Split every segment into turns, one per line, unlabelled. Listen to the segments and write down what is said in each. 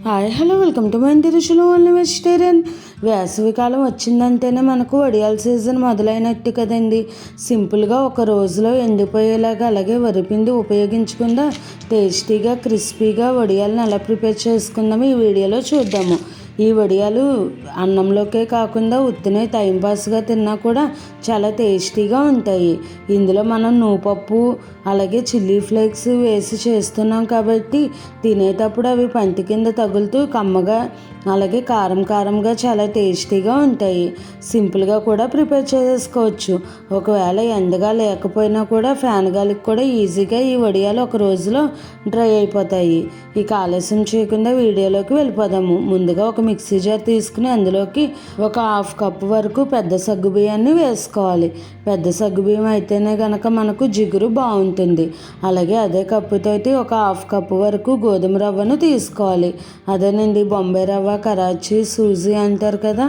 Hi hello welcome to my ఇంటి రుచులు only vegetarian. వేసవికాలం వచ్చిందంటేనే మనకు వడియాల సీజన్ మొదలైనట్టు కదండి. సింపుల్గా ఒక రోజులో ఎండిపోయేలాగా అలాగే వరిపిండి ఉపయోగించకుండా టేస్టీగా క్రిస్పీగా వడియాలను ఎలా ప్రిపేర్ చేసుకుందామో ఈ వీడియోలో చూద్దాము. ఈ వడియాలు అన్నంలోకే కాకుండా ఉత్తినే టైంపాస్గా తిన్నా కూడా చాలా టేస్టీగా ఉంటాయి. ఇందులో మనం నువ్వుపప్పు అలాగే చిల్లీ ఫ్లేక్స్ వేసి చేస్తున్నాం కాబట్టి తినేటప్పుడు అవి పంటి కింద తగులుతూ కమ్మగా అలాగే కారం కారంగా చాలా టేస్టీగా ఉంటాయి. సింపుల్గా కూడా ప్రిపేర్ చేసుకోవచ్చు. ఒకవేళ ఎండగా లేకపోయినా కూడా ఫ్యాన్ గాలికి కూడా ఈజీగా ఈ వడియాలు ఒక రోజులో డ్రై అయిపోతాయి. ఇక ఆలస్యం చేయకుండా వీడియోలోకి వెళ్ళిపోదాము. ముందుగా ఒక మిక్సీ జార్ తీసుకుని అందులోకి ఒక 1/2 కప్పు వరకు పెద్ద సగ్గుబియ్యాన్ని వేసుకోవాలి. పెద్ద సగ్గుబియ్యం అయితేనే కనుక మనకు జిగురు బాగుంటుంది. అలాగే అదే కప్పుతోటి ఒక 1/2 కప్పు వరకు గోధుమ రవ్వను తీసుకోవాలి. అదేనండి బొంబాయి రవ్వ, కరాచీ, సూజీ అంటారు కదా,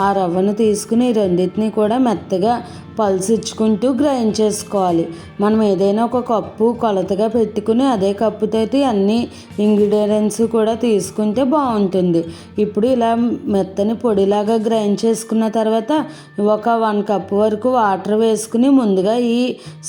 ఆ రవ్వను తీసుకుని ఈ రెండింటిని కూడా మెత్తగా పల్స్ ఇచ్చుకుంటూ గ్రైండ్ చేసుకోవాలి. మనం ఏదైనా ఒక కప్పు కొలతగా పెట్టుకుని అదే కప్పుతోటి అన్ని ఇంగ్రీడియంట్స్ కూడా తీసుకుంటే బాగుంటుంది. ఇప్పుడు ఇలా మెత్తని పొడిలాగా గ్రైండ్ చేసుకున్న తర్వాత ఒక 1 కప్పు వరకు వాటర్ వేసుకుని ముందుగా ఈ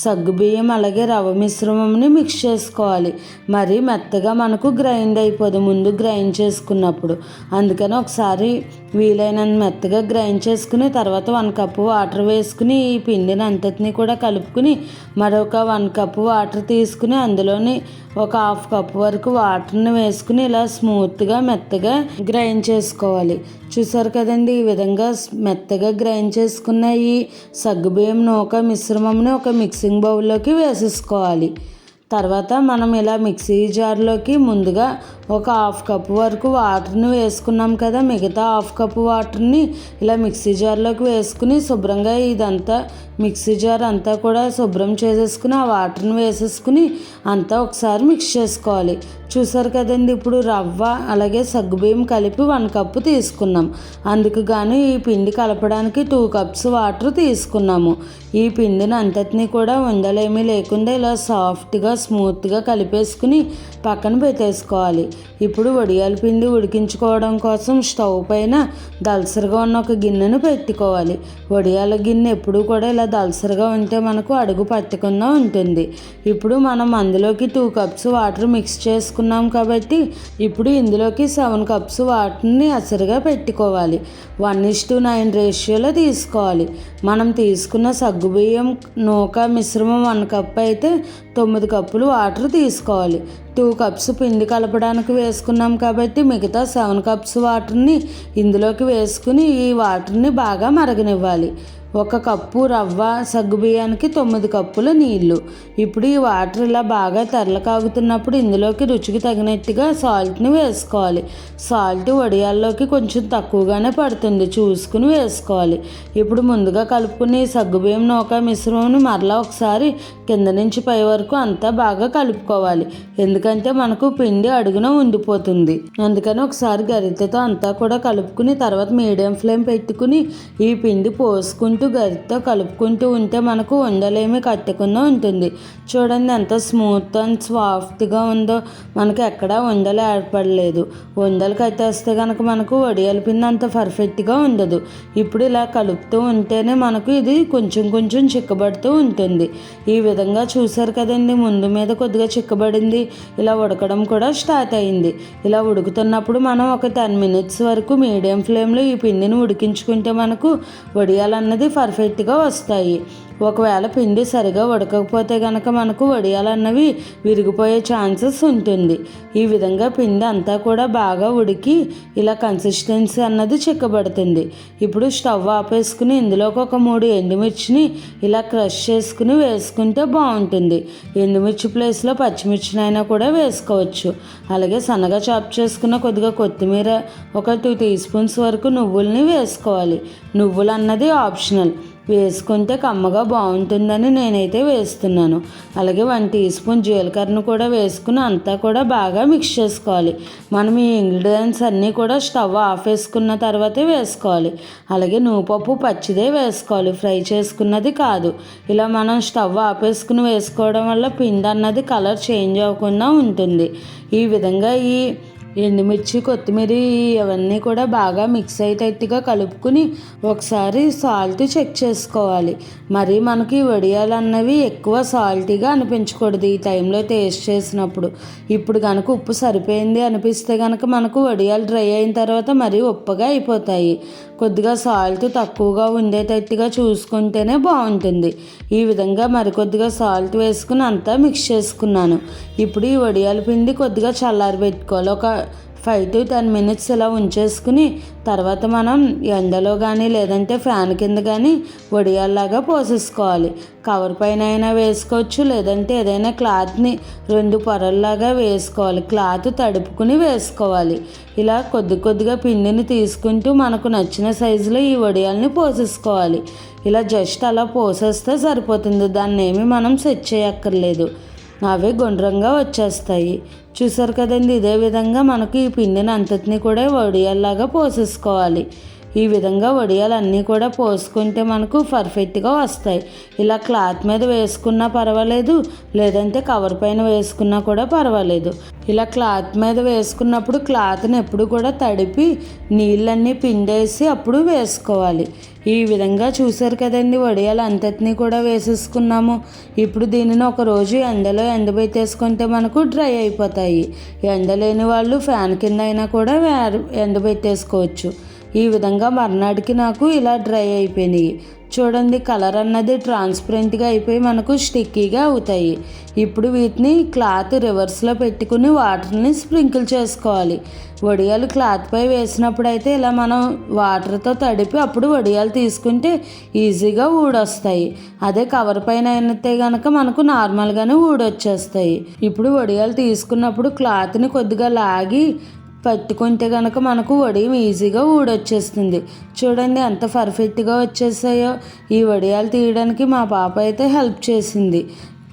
సగ్గుబియ్యం అలాగే రవ్వ మిశ్రమంని మిక్స్ చేసుకోవాలి. మరీ మెత్తగా మనకు గ్రైండ్ అయిపోదు ముందు గ్రైండ్ చేసుకున్నప్పుడు. అందుకని ఒకసారి వీలైనంత మెత్తగా గ్రైండ్ చేసుకుని తర్వాత 1 కప్పు వాటర్ వేసుకుని ఈ పిండిని అంతటిని కూడా కలుపుకుని మరొక 1 కప్పు వాటర్ తీసుకుని అందులోని ఒక 1/2 కప్పు వరకు వాటర్ని వేసుకుని ఇలా స్మూత్గా మెత్తగా గ్రైండ్ చేసుకోవాలి. చూసారు కదండి, ఈ విధంగా మెత్తగా గ్రైండ్ చేసుకున్న ఈ సగ్గుబియ్యం నూక మిశ్రమంని ఒక మిక్సింగ్ బౌల్లోకి వేసేసుకోవాలి. తర్వాత మనం ఇలా మిక్సీ జార్లోకి ముందుగా ఒక 1/2 కప్పు వరకు వాటర్ని వేసుకున్నాం కదా, మిగతా 1/2 కప్పు వాటర్ని ఇలా మిక్సీ జార్లోకి వేసుకుని శుభ్రంగా ఇదంతా మిక్సీ జార్ అంతా కూడా శుభ్రం చేసేసుకుని ఆ వాటర్ని వేసేసుకుని అంతా ఒకసారి మిక్స్ చేసుకోవాలి. చూసారు కదండి, ఇప్పుడు రవ్వ అలాగే సగ్గుబియ్యం కలిపి 1 కప్పు తీసుకున్నాం. అందుకు గాను ఈ పిండి కలపడానికి 2 కప్స్ వాటర్ తీసుకున్నాము. ఈ పిండిని అంతటినీ కూడా ఉండలేమీ లేకుండా ఇలా సాఫ్ట్గా స్మూత్గా కలిపేసుకుని పక్కన పెట్టేసుకోవాలి. ఇప్పుడు వడియాల పిండి ఉడికించుకోవడం కోసం స్టవ్ పైన దలసరిగా ఉన్న ఒక గిన్నెను పెట్టుకోవాలి. వడియాల గిన్నె ఎప్పుడు కూడా ఇలా దలసరిగా ఉంటే మనకు అడుగు పట్టకుండా ఉంటుంది. ఇప్పుడు మనం అందులోకి 2 కప్స్ వాటర్ మిక్స్ చేసుకున్నాం కాబట్టి ఇప్పుడు ఇందులోకి 7 కప్స్ వాటర్ని అసలుగా పెట్టుకోవాలి. 1:9 రేషియోలో తీసుకోవాలి. మనం తీసుకున్న సగ్గుబియ్యం నూక మిశ్రమం 1 కప్ అయితే 9 కప్పులు వాటర్ తీసుకోవాలి. 2 కప్స్ పిండి కలపడానికి వేసుకున్నాం కాబట్టి మిగతా 7 కప్స్ వాటర్ని ఇందులోకి వేసుకుని ఈ వాటర్ని బాగా మరగనివ్వాలి. 1 కప్పు రవ్వ సగ్గుబియ్యానికి 9 కప్పుల నీళ్లు. ఇప్పుడు ఈ వాటర్ ఇలా బాగా తెరల కాగుతున్నప్పుడు ఇందులోకి రుచికి తగినట్టుగా సాల్ట్ని వేసుకోవాలి. సాల్ట్ వడియాల్లోకి కొంచెం తక్కువగానే పడుతుంది, చూసుకుని వేసుకోవాలి. ఇప్పుడు ముందుగా కలుపుకుని సగ్గుబియ్యం నూక మిశ్రమంని మరలా ఒకసారి కింద నుంచి పై వరకు అంతా బాగా కలుపుకోవాలి. ఎందుకంటే మనకు పిండి అడుగున ఉండిపోతుంది. అందుకని ఒకసారి గరిటెతో అంతా కూడా కలుపుకుని తర్వాత మీడియం ఫ్లేమ్ పెట్టుకుని ఈ పిండి పోసుకుంటూ గరిటెతో కలుపుకుంటూ ఉంటే మనకు ఉండలేమి కట్టకుండా ఉంటుంది. చూడండి ఎంత స్మూత్ అండ్ సాఫ్ట్గా ఉందో, మనకు ఎక్కడా ఉండలు ఏర్పడలేదు. ఉండలు కట్టేస్తే కనుక మనకు వడియాల పిండి అంత పర్ఫెక్ట్గా ఉండదు. ఇప్పుడు ఇలా కలుపుతూ ఉంటేనే మనకు ఇది కొంచెం కొంచెం చిక్కబడుతూ ఉంటుంది. ఈ విధంగా చూసారు కదండి, ముందు మీద కొద్దిగా చిక్కబడింది, ఇలా ఉడకడం కూడా స్టార్ట్ అయింది. ఇలా ఉడుకుతున్నప్పుడు మనం ఒక 10 మినిట్స్ వరకు మీడియం ఫ్లేమ్లో ఈ పిండిని ఉడికించుకుంటే మనకు వడియాలు అన్నది పర్ఫెక్ట్గా వస్తాయి. ఒకవేళ పిండి సరిగా ఉడకకపోతే కనుక మనకు వడియాలు అన్నవి విరిగిపోయే ఛాన్సెస్ ఉంటుంది. ఈ విధంగా పిండి అంతా కూడా బాగా ఉడికి ఇలా కన్సిస్టెన్సీ అన్నది చిక్కబడుతుంది. ఇప్పుడు స్టవ్ ఆపేసుకుని ఇందులోకి ఒక 3 ఎండుమిర్చిని ఇలా క్రష్ చేసుకుని వేసుకుంటే బాగుంటుంది. ఎండుమిర్చి ప్లేస్లో పచ్చిమిర్చినైనా కూడా వేసుకోవచ్చు. అలాగే సన్నగా చాప్ చేసుకున్న కొద్దిగా కొత్తిమీర, ఒక 2 టీ స్పూన్స్ వరకు నువ్వుల్ని వేసుకోవాలి. నువ్వులు అన్నది ఆప్షనల్, వేసుకుంటే కమ్మగా బాగుంటుందని నేనైతే వేస్తున్నాను. అలాగే 1 టీ స్పూన్ జీలకర్రను కూడా వేసుకుని అంతా కూడా బాగా మిక్స్ చేసుకోవాలి. మనం ఈ ఇంగ్రీడియంట్స్ అన్నీ కూడా స్టవ్ ఆఫ్ వేసుకున్న తర్వాతే వేసుకోవాలి. అలాగే నువ్వుపప్పు పచ్చిదే వేసుకోవాలి, ఫ్రై చేసుకున్నది కాదు. ఇలా మనం స్టవ్ ఆపేసుకుని వేసుకోవడం వల్ల పిండి అన్నది కలర్ చేంజ్ అవ్వకుండా ఉంటుంది. ఈ విధంగా ఈ ఎండుమిర్చి, కొత్తిమీర అవన్నీ కూడా బాగా మిక్స్ అయ్యేటట్టుగా కలుపుకుని ఒకసారి సాల్ట్ చెక్ చేసుకోవాలి. మరి మనకి వడియాలు అన్నవి ఎక్కువ సాల్టీగా అనిపించకూడదు ఈ టైంలో టేస్ట్ చేసినప్పుడు. ఇప్పుడు కనుక ఉప్పు సరిపోయింది అనిపిస్తే కనుక మనకు వడియాలు డ్రై అయిన తర్వాత మరీ ఉప్పగా అయిపోతాయి. కొద్దిగా సాల్ట్ తక్కువగా ఉండేటట్టుగా చూసుకుంటేనే బాగుంటుంది. ఈ విధంగా మరికొద్దిగా సాల్ట్ వేసుకుని అంతా మిక్స్ చేసుకున్నాను. ఇప్పుడు ఈ వడియాల పిండి కొద్దిగా చల్లారబెట్టుకోవాలి. ఒక 5 to 10 minutes ఇలా ఉంచేసుకుని తర్వాత మనం ఎండలో కానీ లేదంటే ఫ్యాన్ కింద కానీ వడియాల్లాగా పోసేసుకోవాలి. కవర్ పైన అయినా వేసుకోవచ్చు, లేదంటే ఏదైనా క్లాత్ని 2 పొరల్లాగా వేసుకోవాలి. క్లాత్ తడుపుకుని వేసుకోవాలి. ఇలా కొద్దిగా పిండిని తీసుకుంటూ మనకు నచ్చిన సైజులో ఈ వడియాల్ని పోసేసుకోవాలి. ఇలా జస్ట్ అలా పోసేస్తే సరిపోతుంది. దాన్ని ఏమి మనం సెట్ చేయక్కర్లేదు. అవే గుండ్రంగా వచ్చేస్తాయి. చూసారు కదండి. ఇదే విధంగా మనకు ఈ పిండిని అంతటిని కూడా వడియాల్లాగా పోసేసుకోవాలి. ఈ విధంగా వడియాలన్నీ కూడా పోసుకుంటే మనకు పర్ఫెక్ట్గా వస్తాయి. ఇలా క్లాత్ మీద వేసుకున్నా పర్వాలేదు, లేదంటే కవర్ పైన వేసుకున్నా కూడా పర్వాలేదు. ఇలా క్లాత్ మీద వేసుకున్నప్పుడు క్లాత్ని ఎప్పుడు కూడా తడిపి నీళ్ళన్నీ పిండేసి అప్పుడు వేసుకోవాలి. ఈ విధంగా చూసారు కదండి. వడియాలు అంతటినీ కూడా వేసేసుకున్నాము. ఇప్పుడు దీనిని ఒక రోజు ఎండలో ఎండబెట్టేసుకుంటే మనకు డ్రై అయిపోతాయి. ఎండ లేని వాళ్ళు ఫ్యాన్ కింద అయినా కూడా ఎండబెట్టేసుకోవచ్చు. ఈ విధంగా మర్నాటికి నాకు ఇలా డ్రై అయిపోయినాయి. చూడండి, కలర్ అన్నది ట్రాన్స్పరెంట్గా అయిపోయి మనకు స్టిక్కీగా అవుతాయి. ఇప్పుడు వీటిని క్లాత్ రివర్స్లో పెట్టుకుని వాటర్ని స్ప్రింకిల్ చేసుకోవాలి. వడియాలు క్లాత్పై వేసినప్పుడు అయితే ఇలా మనం వాటర్తో తడిపి అప్పుడు వడియాలు తీసుకుంటే ఈజీగా ఊడొస్తాయి. అదే కవర్ పైన అయితే కనుక మనకు నార్మల్గానే ఊడొచ్చేస్తాయి. ఇప్పుడు వడియాలు తీసుకున్నప్పుడు క్లాత్ని కొద్దిగా లాగి పట్టుకుంటే కనుక మనకు వడియం ఈజీగా ఊడొచ్చేస్తుంది. చూడండి ఎంత పర్ఫెక్ట్గా వచ్చేసాయో. ఈ వడియాలు తీయడానికి మా పాప అయితే హెల్ప్ చేసింది.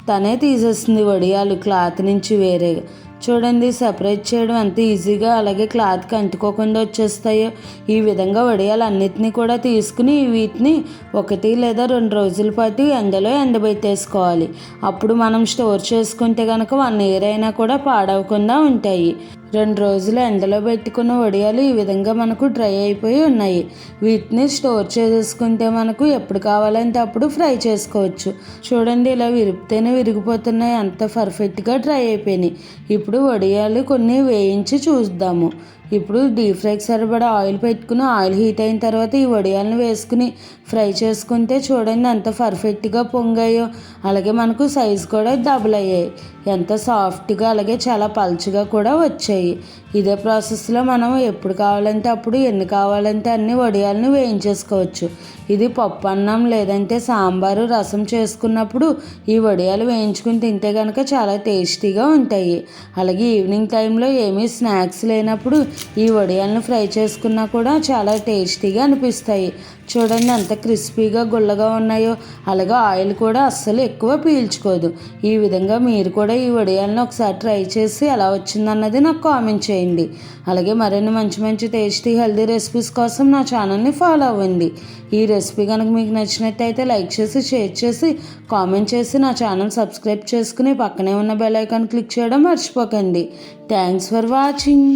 తనే తీసేస్తుంది వడియాలు క్లాత్ నుంచి వేరేగా. చూడండి, సెపరేట్ చేయడం ఎంత ఈజీగా, అలాగే క్లాత్కి అంటుకోకుండా వచ్చేస్తాయో. ఈ విధంగా వడియాలు అన్నిటినీ కూడా తీసుకుని వీటిని 1 లేదా 2 రోజుల పాటు ఎండలో ఎండబెట్టేసుకోవాలి. అప్పుడు మనం స్టోర్ చేసుకుంటే కనుక 1 year అయినా కూడా పాడవకుండా ఉంటాయి. 2 రోజులు ఎండలో పెట్టుకున్న వడియాలు ఈ విధంగా మనకు డ్రై అయిపోయి ఉన్నాయి. వీటిని స్టోర్ చేసుకుంటే మనకు ఎప్పుడు కావాలంటే అప్పుడు ఫ్రై చేసుకోవచ్చు. చూడండి, ఇలా విరిపితేనే విరిగిపోతున్నాయి. అంత పర్ఫెక్ట్గా డ్రై అయిపోయినాయి. ఇప్పుడు వడియాలు కొన్ని వేయించి చూద్దాము. ఇప్పుడు డీప్ ఫ్రైకి సరిపడా ఆయిల్ పెట్టుకుని ఆయిల్ హీట్ అయిన తర్వాత ఈ వడియాలను వేసుకుని ఫ్రై చేసుకుంటే చూడండి ఎంత పర్ఫెక్ట్గా పొంగాయో. అలాగే మనకు సైజు కూడా డబుల్ అయ్యాయి. ఎంత సాఫ్ట్గా అలాగే చాలా పల్చగా కూడా వచ్చాయి. ఇదే ప్రాసెస్లో మనం ఎప్పుడు కావాలంటే అప్పుడు ఎన్ని కావాలంటే అన్ని వడియాలను వేయించేసుకోవచ్చు. ఇది పప్పు అన్నం లేదంటే సాంబారు రసం చేసుకున్నప్పుడు ఈ వడియాలు వేయించుకుని తింటే కనుక చాలా టేస్టీగా ఉంటాయి. అలాగే ఈవినింగ్ టైంలో ఏమీ స్నాక్స్ లేనప్పుడు ఈ వడియాలను ఫ్రై చేసుకున్నా కూడా చాలా టేస్టీగా అనిపిస్తాయి. చూడండి ఎంత క్రిస్పీగా గుల్లగా ఉన్నాయో. అలాగే ఆయిల్ కూడా అస్సలు ఎక్కువ పీల్చుకోదు. ఈ విధంగా మీరు కూడా ఈ వడియాలను ఒకసారి ట్రై చేసి ఎలా వచ్చిందన్నది నాకు కామెంట్ చేయండి. అలాగే మరిన్ని మంచి టేస్టీ హెల్దీ రెసిపీస్ కోసం నా ఛానల్ని ఫాలో అవ్వండి. ఈ రెసిపీ కనుక మీకు నచ్చినట్టయితే లైక్ చేసి, షేర్ చేసి, కామెంట్ చేసి నా ఛానల్ సబ్స్క్రైబ్ చేసుకుని పక్కనే ఉన్న బెల్ ఐకాన్ క్లిక్ చేయడం మర్చిపోకండి. Thanks for watching.